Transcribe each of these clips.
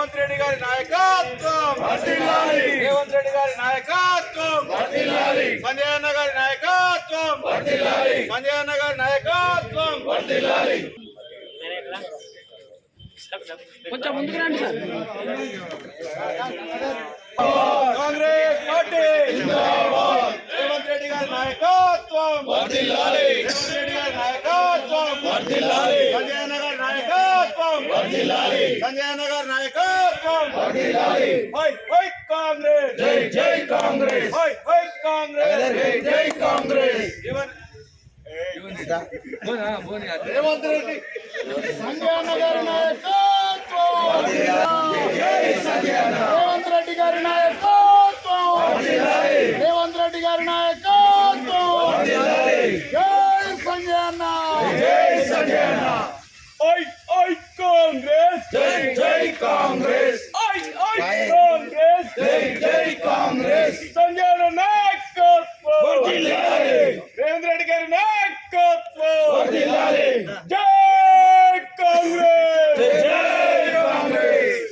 రేవంత్ రెడ్డి గారి నాయకత్వం, రేవంత్ రెడ్డి గారి నాయకత్వం, సంజయ్ అన్న గారి నాయకత్వం, సంజయ్ అన్న గారి నాయకత్వం. కొంచెం ముందుకు రండి సార్. కాంగ్రెస్ పార్టీ రేవంత్ రెడ్డి గారి నాయకత్వం, రేవంత్ రెడ్డి గారి నాయకత్వం, సంజయ్ అన్న గారి నాయకత్వం, సంజయ్ అన్న గారి నాయకత్వం. హై హై కాంగ్రెస్, జై జై కాంగ్రెస్, హై హై కాంగ్రెస్, జై జై కాంగ్రెస్. రేవంత్ రెడ్డి సంజయ్ అన్న గారి నాయకత్వం, రేవంత్ రెడ్డి గారి నాయకత్వం, రేవంత్ రెడ్డి గారి నాయకత్వం. జై సంజయ్ అన్న, జై సంజయ్ అన్న. ఓయ్ ఓయ్ కాంగ్రెస్, జై జై కాంగ్రెస్, ఓయ్ ఓయ్ కాంగ్రెస్, జై జై కాంగ్రెస్. సంజయ్ అన్న నాయకత్వం, రేవంత్ రెడ్డి గారి నాయకత్వం. జై కాంగ్రెస్, జై కాంగ్రెస్.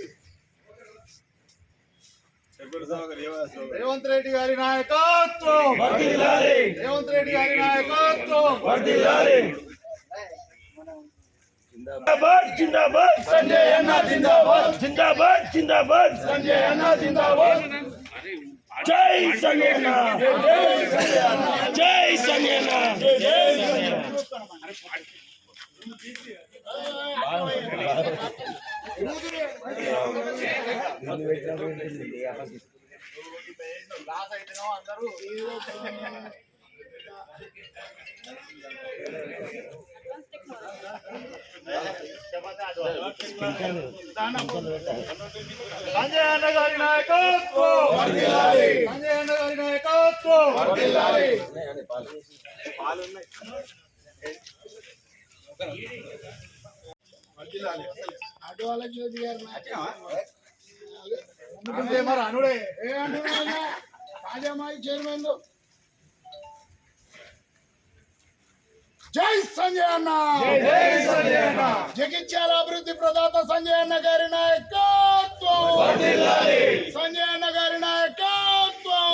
రేవంత్ రెడ్డి గారి నాయకత్వం, రేవంత్ రెడ్డి గారి నాయకత్వం. జిందాబాద్ జిందాబాద్ సంజయ్ అన్న జిందాబాద్, జిందాబాద్ జిందాబాద్ సంజయ్ అన్న జిందాబాద్. జై సంజయ్ అన్న, జై సంజయ్ అన్న, జై సంజయ్ అన్న. జై సంజయ్ అన్న. సంజయ్ అన్న గారి నాయకత్వం, సంజయ్ అన్న గారి నాయకత్వం. మరి అనుడే చైర్మన్. జై సంజయ్ అన్న, జై సంజయ్ అన్న. జగిత్యాల అభివృద్ధి ప్రదాత సంజయ్ అన్న గారి నాయకత్వం, సంజయ్ అన్న గారి నాయకత్వం.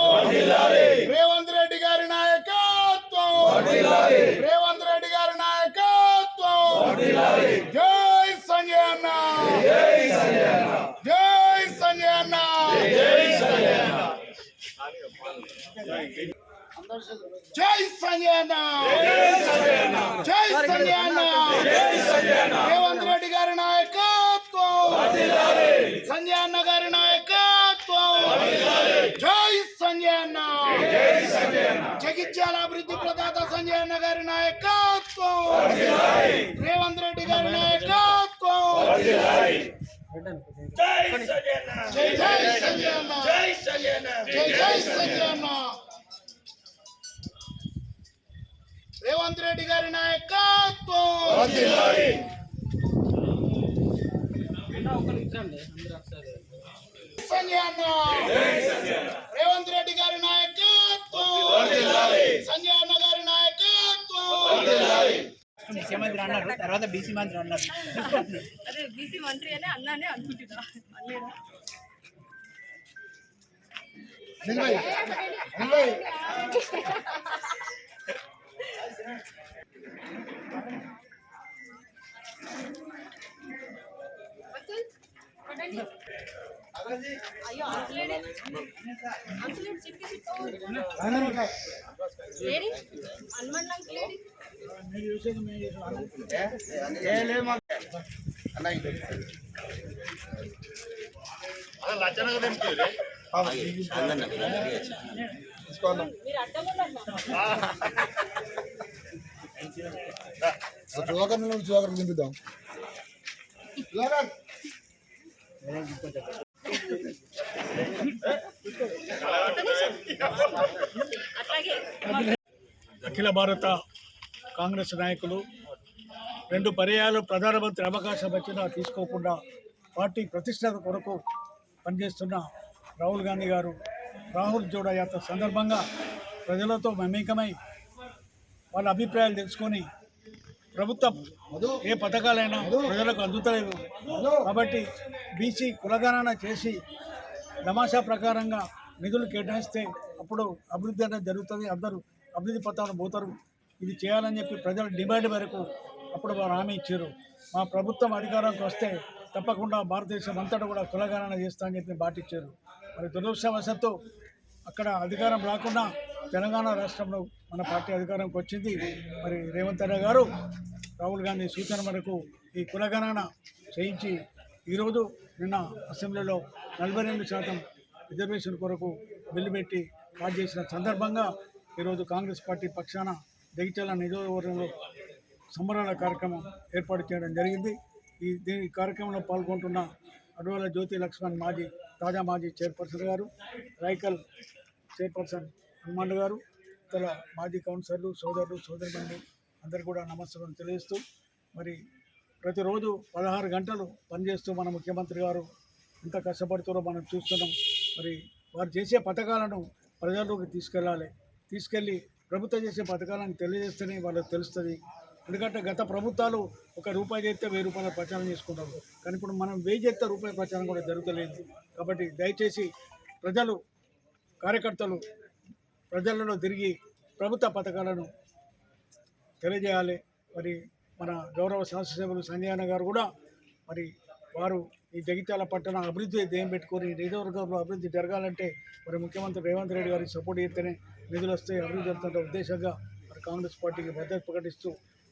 రేవంత్ రెడ్డి గారి నాయకత్వం, రేవంత్ రెడ్డి గారి నాయకత్వం. జై సంజయ్ అన్న, జై సంజయ్ అన్న, జై సంజయ్ అన్న, జై సంజయ్ అన్న. జై సంజయ్ అన్న, జై సంజయ్ అన్న, రేవంత్ రెడ్డి గారి నాయకత్వం, సంజయ్ అన్న గారి నాయకత్వం. జై సంజయ్ అన్న, జగిత్యాల అభివృద్ధి ప్రదాత సంజయ్ అన్న గారి నాయకత్వం, రేవంత్ రెడ్డి గారి నాయకత్వం. జై సంజయ్ అన్న, జై జై సంజయ్ అన్న, జై సంజయ్ అన్న. జై జై సంజయ్ అన్న. రేవంత్ రెడ్డి గారి నాయకత్వం, సంజయ్ అన్న, రేవంత్ రెడ్డి గారి నాయకత్వం, సంజయ్ అన్న గారి నాయకత్వం. ముఖ్యమంత్రి అన్నారు, తర్వాత బీసీ మంత్రి అన్నారు. అదే బీసీ మంత్రి అని అన్నానే అనుకుంటున్నా. అయ్యో అంకులేడే, అంకులేడు చిక్కి ఏడి హనుమండ్ అంకులేడి. మీరు అడ్డకుండా దింపుదాం. అఖిల భారత కాంగ్రెస్ నాయకులు 2 పర్యాయాలు ప్రధానమంత్రి అవకాశం వచ్చినా తీసుకోకుండా పార్టీ ప్రతిష్టత కొరకు పనిచేస్తున్న రాహుల్ గాంధీ గారు రాహుల్ జోడో యాత్ర సందర్భంగా ప్రజలతో మమేకమై వాళ్ళ అభిప్రాయాలు తెలుసుకొని ప్రభుత్వం ఏ పథకాలైనా ప్రజలకు అందుతలేదు. కాబట్టి బీసీ కులగణన చేసి తమాషా ప్రకారంగా నిధులు కేటాయిస్తే అప్పుడు అభివృద్ధి అనేది జరుగుతుంది, అందరూ అభివృద్ధి పథకాలు పోతారు. ఇది చేయాలని చెప్పి ప్రజల డిమాండ్ మేరకు అప్పుడు వారు హామీ ఇచ్చారు. మా ప్రభుత్వం అధికారంకి వస్తే తప్పకుండా భారతదేశం అంతటా కూడా కులగణన చేస్తా అని చెప్పి బాటిచ్చారు. మరి దురదృష్టవశాత్తు అక్కడ అధికారం రాకుండా తెలంగాణ రాష్ట్రంలో మన పార్టీ అధికారంకి వచ్చింది. మరి రేవంత్ రెడ్డి గారు రాహుల్ గాంధీ సూచన మేరకు ఈ కులగణన చేయించి ఈరోజు నిన్న అసెంబ్లీలో 42% రిజర్వేషన్ కొరకు బిల్లు పెట్టి పాస్ చేసిన సందర్భంగా ఈరోజు కాంగ్రెస్ పార్టీ పక్షాన జగిత్యాల నియోజకవర్గంలో సంబరాల కార్యక్రమం ఏర్పాటు చేయడం జరిగింది. దీని కార్యక్రమంలో పాల్గొంటున్న అడవుల జ్యోతి లక్ష్మణ్ తాజా మాజీ చైర్పర్సన్ గారు, రైకల్ చైర్పర్సన్ హనుమాన్ గారు, ఇతర మాజీ కౌన్సిలర్లు, సోదరులు అందరు కూడా నమస్కారం తెలియజేస్తూ, మరి ప్రతిరోజు 16 గంటలు పనిచేస్తూ మన ముఖ్యమంత్రి గారు ఎంత కష్టపడుతారో మనం చూస్తున్నాం. మరి వారు చేసే పథకాలను ప్రజల్లోకి తీసుకెళ్ళి ప్రభుత్వం చేసే పథకాలను తెలియజేస్తేనే వాళ్ళకి తెలుస్తుంది. ఎందుకంటే గత ప్రభుత్వాలు ₹1 చేస్తే ₹1000 ప్రచారం చేసుకుంటారు, కానీ ఇప్పుడు మనం 1000 చేస్తే రూపాయి ప్రచారం కూడా జరుగుతలేదు. కాబట్టి దయచేసి ప్రజలు, కార్యకర్తలు ప్రజలలో తిరిగి ప్రభుత్వ పథకాలను తెలియజేయాలి. మరి మన గౌరవ శాసనసభ్యులు సంజయ్ అన్న గారు కూడా మరి వారు ఈ జగిత్యాల పట్టణ అభివృద్ధి ధ్యేయం పెట్టుకొని నియోజకవర్గంలో అభివృద్ధి జరగాలంటే మరి ముఖ్యమంత్రి రేవంత్ రెడ్డి గారికి సపోర్ట్ చేస్తేనే నిధులు వస్తాయి, అభివృద్ధి జరుగుతున్న ఉద్దేశంగా మరి కాంగ్రెస్ పార్టీకి భద్రత ప్రకటిస్తూ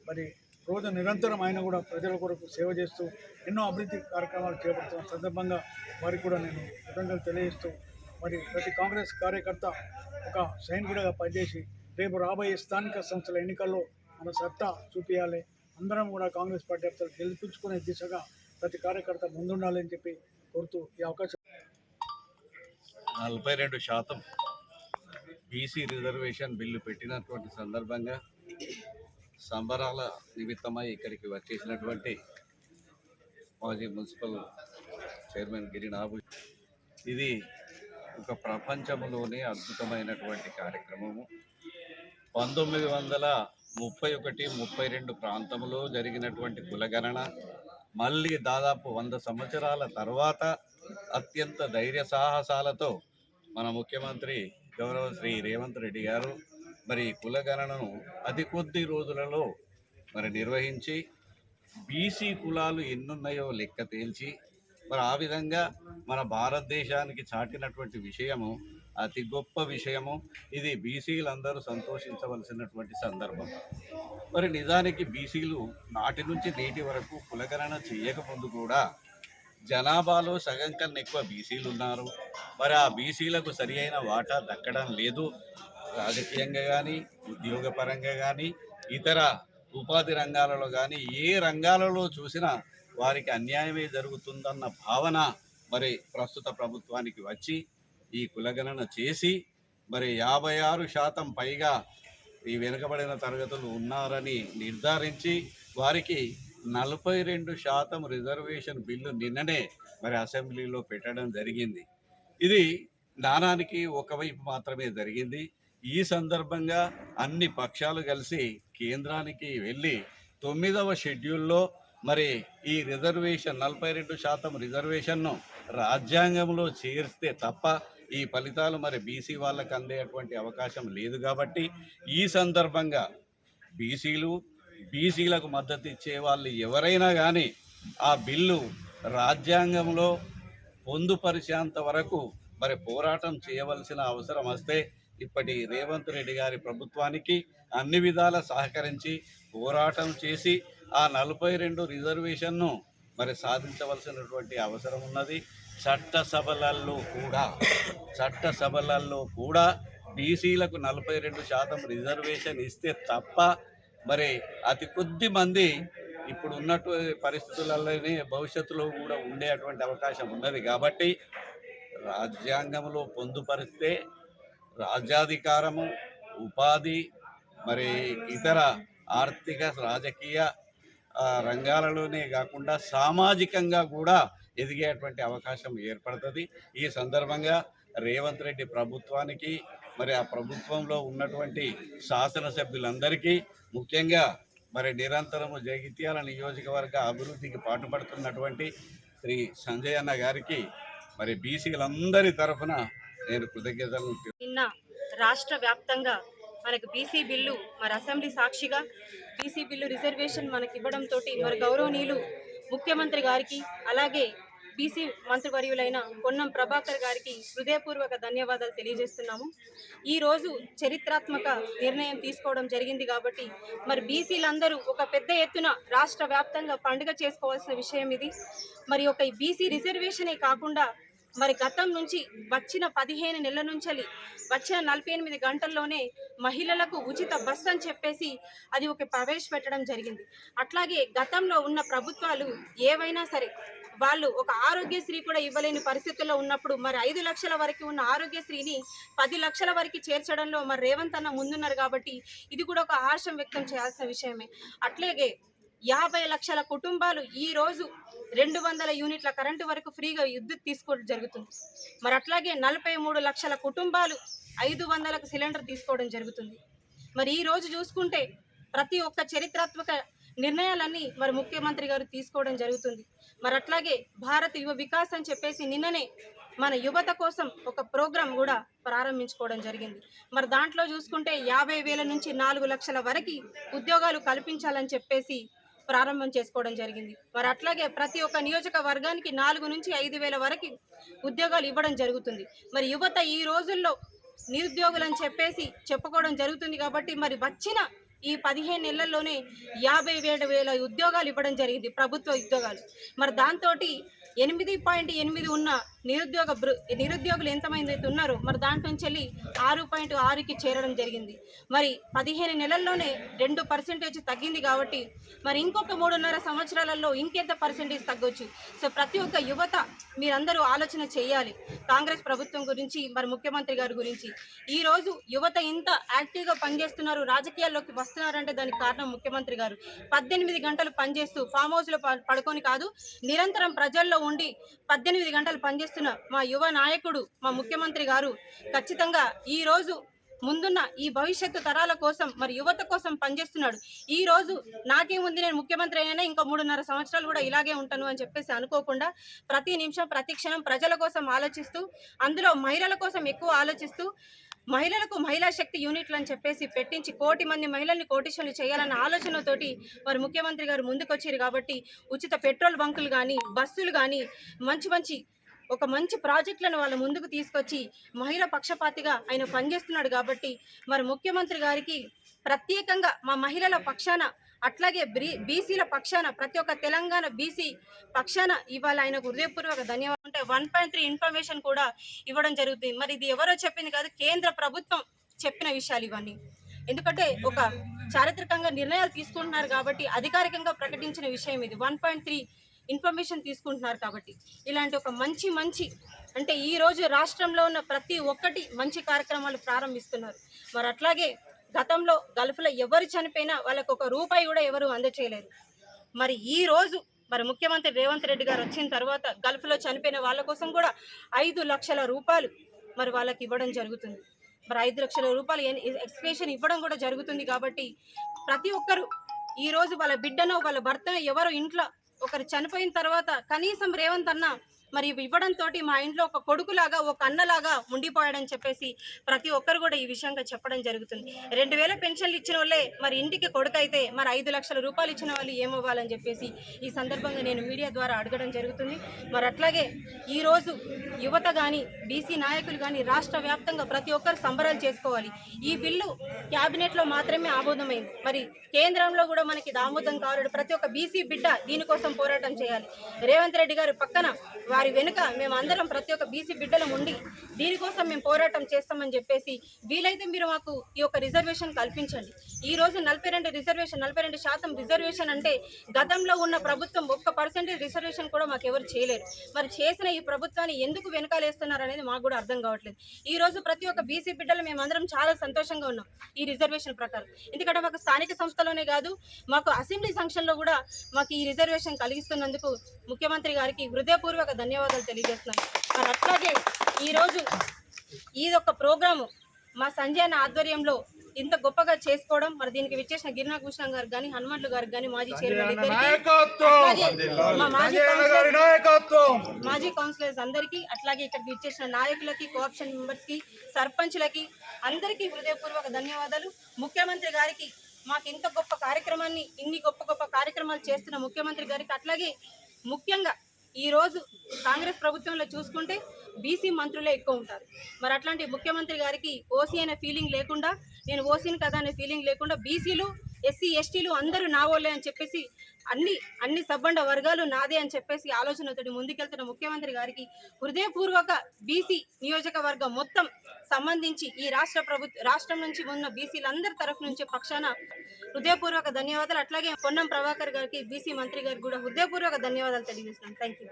మరి రోజు నిరంతరం ఆయన కూడా ప్రజల కొరకు సేవ చేస్తూ ఎన్నో అభివృద్ధి కార్యక్రమాలు చేపడుతున్న సందర్భంగా వారికి కూడా నేను కృతజ్ఞతలు తెలియజేస్తూ, మరి ప్రతి కాంగ్రెస్ కార్యకర్త ఒక సైనికుడిగా పనిచేసి రేపు రాబోయే స్థానిక సంస్థల ఎన్నికల్లో మన సత్తా చూపించాలి. అందరం కూడా కాంగ్రెస్ పార్టీ అభ్యర్థులు గెలిపించుకునే దిశగా ప్రతి కార్యకర్త ముందుండాలని చెప్పి కోరుతూ ఈ అవకాశం. 42% బీసీ రిజర్వేషన్ బిల్లు పెట్టినటువంటి సందర్భంగా సంబరాల నిమిత్తమై ఇక్కడికి వచ్చేసినటువంటి మాజీ మున్సిపల్ చైర్మన్ గిరినాబు, ఇది ఒక ప్రపంచంలోనే అద్భుతమైనటువంటి కార్యక్రమము. 1931-32 ప్రాంతంలో జరిగినటువంటి కులగణన మళ్ళీ దాదాపు 100 సంవత్సరాల తర్వాత అత్యంత ధైర్య సాహసాలతో మన ముఖ్యమంత్రి గౌరవ శ్రీ రేవంత్ రెడ్డి గారు మరి కులగణనను అతి కొద్ది రోజులలో మరి నిర్వహించి బీసీ కులాలు ఎన్నున్నాయో లెక్క తేల్చి మరి ఆ విధంగా మన భారతదేశానికి చాటినటువంటి విషయము అతి గొప్ప విషయము. ఇది బీసీలందరూ సంతోషించవలసినటువంటి సందర్భం. మరి నిజానికి బీసీలు నాటి నుంచి నేటి వరకు కులగణన చేయకముందు కూడా జనాభాలో సగం కన్నా ఎక్కువ బీసీలు ఉన్నారు. మరి ఆ బీసీలకు సరి అయిన వాటా దక్కడం లేదు. రాజకీయంగా కానీ, ఉద్యోగపరంగా కానీ, ఇతర ఉపాధి రంగాలలో కానీ ఏ రంగాలలో చూసినా వారికి అన్యాయమే జరుగుతుందన్న భావన మరి ప్రస్తుత ప్రభుత్వానికి వచ్చి ఈ కులగణన చేసి మరి 56% పైగా ఈ వెనుకబడిన తరగతులు ఉన్నారని నిర్ధారించి వారికి 42% రిజర్వేషన్ బిల్లు నిన్ననే మరి అసెంబ్లీలో పెట్టడం జరిగింది. ఇది నానానికి ఒకవైపు మాత్రమే జరిగింది. ఈ సందర్భంగా అన్ని పక్షాలు కలిసి కేంద్రానికి వెళ్ళి 9వ షెడ్యూల్లో మరి ఈ రిజర్వేషన్ 42% రిజర్వేషన్ను రాజ్యాంగంలో చేర్స్తే తప్ప ఈ ఫలితాలు మరి బీసీ వాళ్ళకు అందేటువంటి అవకాశం లేదు. కాబట్టి ఈ సందర్భంగా బీసీలకు మద్దతు ఇచ్చే వాళ్ళు ఎవరైనా కానీ ఆ బిల్లు రాజ్యాంగంలో పొందుపరిచేంత వరకు మరి పోరాటం చేయవలసిన అవసరం వస్తే ఇప్పటి రేవంత్ రెడ్డి గారి ప్రభుత్వానికి అన్ని విధాల సహకరించి పోరాటం చేసి ఆ 42 రిజర్వేషన్ను మరి సాధించవలసినటువంటి అవసరం ఉన్నది. చట్టసభలలో కూడా బీసీలకు 42% రిజర్వేషన్ ఇస్తే తప్ప మరి అతి కొద్ది మంది ఇప్పుడు ఉన్నట్టు పరిస్థితులలోనే భవిష్యత్తులో కూడా ఉండేటువంటి అవకాశం ఉన్నది. కాబట్టి రాజ్యాంగంలో పొందుపరిస్తే రాజ్యాధికారము, ఉపాధి, మరి ఇతర ఆర్థిక రాజకీయ రంగాలలోనే కాకుండా సామాజికంగా కూడా ఎదిగేటువంటి అవకాశం ఏర్పడుతుంది. ఈ సందర్భంగా రేవంత్ రెడ్డి ప్రభుత్వానికి మరి ఆ ప్రభుత్వంలో ఉన్నటువంటి శాసనసభ్యులందరికీ, ముఖ్యంగా మరి నిరంతరము జగిత్యాల నియోజకవర్గ అభివృద్ధికి పాటుపడుతున్నటువంటి శ్రీ సంజయ్ అన్న గారికి మరి బీసీలందరి తరఫున నేను కృతజ్ఞతలు. నిన్న రాష్ట్ర వ్యాప్తంగా మనకు బీసీ బిల్లు మరి అసెంబ్లీ సాక్షిగా బీసీ బిల్లు రిజర్వేషన్ మనకి ఇవ్వడంతో మరి గౌరవనీయులు ముఖ్యమంత్రి గారికి అలాగే బీసీ మంత్రివర్యులైన పొన్నం ప్రభాకర్ గారికి హృదయపూర్వక ధన్యవాదాలు తెలియజేస్తున్నాము. ఈరోజు చరిత్రాత్మక నిర్ణయం తీసుకోవడం జరిగింది కాబట్టి మరి బీసీలందరూ ఒక పెద్ద ఎత్తున రాష్ట్ర వ్యాప్తంగా పండుగ చేసుకోవాల్సిన విషయం ఇది. మరి ఒక బీసీ రిజర్వేషనే కాకుండా మరి గతం నుంచి వచ్చిన 15 నెలల నుంచి వచ్చిన 48 గంటల్లోనే మహిళలకు ఉచిత బస్సు అని చెప్పేసి అది ఒక ప్రవేశపెట్టడం జరిగింది. అట్లాగే గతంలో ఉన్న ప్రభుత్వాలు ఏవైనా సరే వాళ్ళు ఒక ఆరోగ్యశ్రీ కూడా ఇవ్వలేని పరిస్థితుల్లో ఉన్నప్పుడు మరి 5 లక్షల వరకు ఉన్న ఆరోగ్యశ్రీని 10 లక్షల వరకు చేర్చడంలో మరి రేవంత్ అన్న ముందున్నారు కాబట్టి ఇది కూడా ఒక హర్షం వ్యక్తం చేయాల్సిన విషయమే. అట్లాగే 50 లక్షల కుటుంబాలు ఈరోజు 200 యూనిట్ల కరెంటు వరకు ఫ్రీగా విద్యుత్ తీసుకోవడం జరుగుతుంది. మరి అట్లాగే 43 లక్షల కుటుంబాలు 500లకు సిలిండర్ తీసుకోవడం జరుగుతుంది. మరి ఈరోజు చూసుకుంటే ప్రతి ఒక్క చరిత్రాత్మక నిర్ణయాలన్నీ మరి ముఖ్యమంత్రి గారు తీసుకోవడం జరుగుతుంది. మరి అట్లాగే భారత్ యువ వికాస్ అని చెప్పేసి నిన్ననే మన యువత కోసం ఒక ప్రోగ్రాం కూడా ప్రారంభించుకోవడం జరిగింది. మరి దాంట్లో చూసుకుంటే 50,000 నుంచి 4 లక్షల వరకు ఉద్యోగాలు కల్పించాలని చెప్పేసి ప్రారంభం చేసుకోవడం జరిగింది. మరి అట్లాగే ప్రతి ఒక్క నియోజకవర్గానికి 4 నుంచి 5,000 వరకు ఉద్యోగాలు ఇవ్వడం జరుగుతుంది. మరి యువత ఈ రోజుల్లో నిరుద్యోగులని చెప్పేసి చెప్పుకోవడం జరుగుతుంది కాబట్టి మరి వచ్చిన ఈ 15 నెలల్లోనే 57,000 ఉద్యోగాలు ఇవ్వడం జరిగింది, ప్రభుత్వ ఉద్యోగాలు. మరి దాంతో 8.8 ఉన్న నిరుద్యోగులు ఎంతమంది అయితే ఉన్నారో మరి దాంట్లో నుంచి 6.6కి చేరడం జరిగింది. మరి 15 నెలల్లోనే 2% తగ్గింది కాబట్టి మరి ఇంకొక 3.5 సంవత్సరాలలో ఇంకెంత పర్సెంటేజ్ తగ్గొచ్చు. సో ప్రతి ఒక్క యువత మీరందరూ ఆలోచన చేయాలి కాంగ్రెస్ ప్రభుత్వం గురించి, మరి ముఖ్యమంత్రి గారి గురించి. ఈరోజు యువత ఇంత యాక్టివ్గా పనిచేస్తున్నారు, రాజకీయాల్లోకి వస్తున్నారంటే దానికి కారణం ముఖ్యమంత్రి గారు. 18 గంటలు పనిచేస్తూ ఫామ్ హౌస్లో పడుకొని కాదు, నిరంతరం ప్రజల్లో ఉండి 18 గంటలు పనిచేస్తున్న మా యువ నాయకుడు మా ముఖ్యమంత్రి గారు ఖచ్చితంగా ఈరోజు ముందున్న ఈ భవిష్యత్తు తరాల కోసం మరి యువత కోసం పనిచేస్తున్నాడు. ఈ రోజు నాకేముంది, నేను ముఖ్యమంత్రి అయినా ఇంకా 3.5 సంవత్సరాలు కూడా ఇలాగే ఉంటాను అని చెప్పేసి అనుకోకుండా ప్రతి నిమిషం ప్రతి క్షణం ప్రజల కోసం ఆలోచిస్తూ, అందులో మహిళల కోసం ఎక్కువ ఆలోచిస్తూ, మహిళలకు మహిళా శక్తి యూనిట్లు అని చెప్పేసి పెట్టించి 1 కోటి మంది మహిళల్ని కోటీశ్వరులు చేయాలన్న ఆలోచనతోటి మరి ముఖ్యమంత్రి గారు ముందుకొచ్చారు. కాబట్టి ఉచిత పెట్రోల్ బంకులు కానీ, బస్సులు కానీ, మంచి ప్రాజెక్టులను వాళ్ళ ముందుకు తీసుకొచ్చి మహిళా పక్షపాతిగా ఆయన పనిచేస్తున్నాడు. కాబట్టి మరి ముఖ్యమంత్రి గారికి ప్రత్యేకంగా మా మహిళల పక్షాన అట్లాగే బీసీల పక్షాన ప్రతి ఒక్క తెలంగాణ బీసీ పక్షాన ఇవాళ ఆయనకు హృదయపూర్వక ధన్యవాదాలు. అంటే 1.3 ఇన్ఫర్మేషన్ కూడా ఇవ్వడం జరుగుతుంది. మరి ఇది ఎవరో చెప్పింది కాదు, కేంద్ర ప్రభుత్వం చెప్పిన విషయాలు ఇవన్నీ. ఎందుకంటే ఒక చారిత్రకంగా నిర్ణయాలు తీసుకుంటున్నారు కాబట్టి అధికారికంగా ప్రకటించిన విషయం ఇది. 1.3 ఇన్ఫర్మేషన్ తీసుకుంటున్నారు కాబట్టి ఇలాంటి ఒక మంచి అంటే ఈరోజు రాష్ట్రంలో ఉన్న ప్రతి ఒక్కటి మంచి కార్యక్రమాలు ప్రారంభిస్తున్నారు. మరి అట్లాగే గతంలో గల్ఫ్లో ఎవరు చనిపోయినా వాళ్ళకు ₹1 కూడా ఎవరు అందచేయలేదు. మరి ఈ రోజు మరి ముఖ్యమంత్రి రేవంత్ రెడ్డి గారు వచ్చిన తర్వాత గల్ఫ్లో చనిపోయిన వాళ్ళ కోసం కూడా 5 లక్షల రూపాయలు మరి వాళ్ళకి ఇవ్వడం జరుగుతుంది. మరి 5 లక్షల రూపాయలు ఎక్స్ప్రెషన్ ఇవ్వడం కూడా జరుగుతుంది. కాబట్టి ప్రతి ఒక్కరు ఈరోజు వాళ్ళ బిడ్డనో వాళ్ళ భర్తనో ఎవరో ఇంట్లో ఒకరు చనిపోయిన తర్వాత కనీసం రేవంత్ అన్న మరి ఇవ్వడంతో మా ఇంట్లో ఒక కొడుకులాగా ఒక అన్నలాగా ఉండిపోయాడని చెప్పేసి ప్రతి ఒక్కరు కూడా ఈ విషయంగా చెప్పడం జరుగుతుంది. 2000 పెన్షన్లు ఇచ్చిన వాళ్ళే మరి ఇంటికి కొడుకు అయితే మరి 5 లక్షల రూపాయలు ఇచ్చిన వాళ్ళు ఏమవ్వాలని చెప్పేసి ఈ సందర్భంగా నేను మీడియా ద్వారా అడగడం జరుగుతుంది. మరి అట్లాగే ఈరోజు యువత కానీ బీసీ నాయకులు కానీ రాష్ట్ర వ్యాప్తంగా ప్రతి ఒక్కరు సంబరాలు చేసుకోవాలి. ఈ బిల్లు క్యాబినెట్లో మాత్రమే ఆమోదమైంది. మరి కేంద్రంలో కూడా మనకి ఆమోదం కావాలి. ప్రతి ఒక్క బీసీ బిడ్డ దీనికోసం పోరాటం చేయాలి. రేవంత్ రెడ్డి గారి పక్కన వారి వెనుక మేమందరం ప్రతి ఒక్క బీసీ బిడ్డలం ఉండి దీనికోసం మేము పోరాటం చేస్తామని చెప్పేసి వీలైతే మీరు మాకు ఈ యొక్క రిజర్వేషన్ కల్పించండి. ఈ రోజు 42% రిజర్వేషన్ అంటే గతంలో ఉన్న ప్రభుత్వం 1% రిజర్వేషన్ కూడా మాకు ఎవరు చేయలేరు. మరి చేసిన ఈ ప్రభుత్వాన్ని ఎందుకు వెనకాలేస్తున్నారు అనేది మాకు కూడా అర్థం కావట్లేదు. ఈ రోజు ప్రతి ఒక్క బీసీ బిడ్డలు మేమందరం చాలా సంతోషంగా ఉన్నాం ఈ రిజర్వేషన్ ప్రకారం. ఎందుకంటే మాకు స్థానిక సంస్థలోనే కాదు, మాకు అసెంబ్లీ ఫంక్షన్లో కూడా మాకు ఈ రిజర్వేషన్ కలిగిస్తున్నందుకు ముఖ్యమంత్రి గారికి హృదయపూర్వక ధన్యవాదాలు తెలియజేస్తున్నాను. మరి అట్లాగే ఈరోజు ఇదొక ప్రోగ్రాము మా సంజయ్ అన్న ఆధ్వర్యంలో ఇంత గొప్పగా చేసుకోవడం, మరి దీనికి విచ్చేసిన గిరినా భూషణ్ గారు కానీ, హనుమంతులు గారికి కానీ, మాజీ చైర్మన్ మాజీ కౌన్సిలర్స్ అందరికీ, అట్లాగే ఇక్కడికి విచ్చేసిన నాయకులకి, కోఆప్షన్ మెంబర్స్ కి, సర్పంచ్లకి అందరికీ హృదయపూర్వక ధన్యవాదాలు. ముఖ్యమంత్రి గారికి మాకు ఇంత గొప్ప కార్యక్రమాన్ని, ఇన్ని గొప్ప కార్యక్రమాలు చేస్తున్న ముఖ్యమంత్రి గారికి, అట్లాగే ముఖ్యంగా ఈ రోజు కాంగ్రెస్ ప్రభుత్వంలో చూసుకుంటే బీసీ మంత్రులే ఎక్కువ ఉంటారు. మరి అట్లాంటి ముఖ్యమంత్రి గారికి ఓసీ అనే ఫీలింగ్ లేకుండా, నేను ఓసీని కదా అనే ఫీలింగ్ లేకుండా, బీసీలు, ఎస్సీ, ఎస్టీలు అందరూ నా వాళ్ళే అని చెప్పేసి, అన్ని సబ్బండ వర్గాలు నాదే అని చెప్పేసి ఆలోచనతోటి ముందుకెళ్తున్న ముఖ్యమంత్రి గారికి హృదయపూర్వక బీసీ నియోజకవర్గం మొత్తం సంబంధించి ఈ రాష్ట్రం నుంచి ఉన్న బీసీలందరి తరఫు నుంచి పక్షాన హృదయపూర్వక ధన్యవాదాలు. అట్లాగే పొన్నం ప్రభాకర్ గారికి, బీసీ మంత్రి గారికి కూడా హృదయపూర్వక ధన్యవాదాలు తెలియజేస్తున్నాను. Thank you.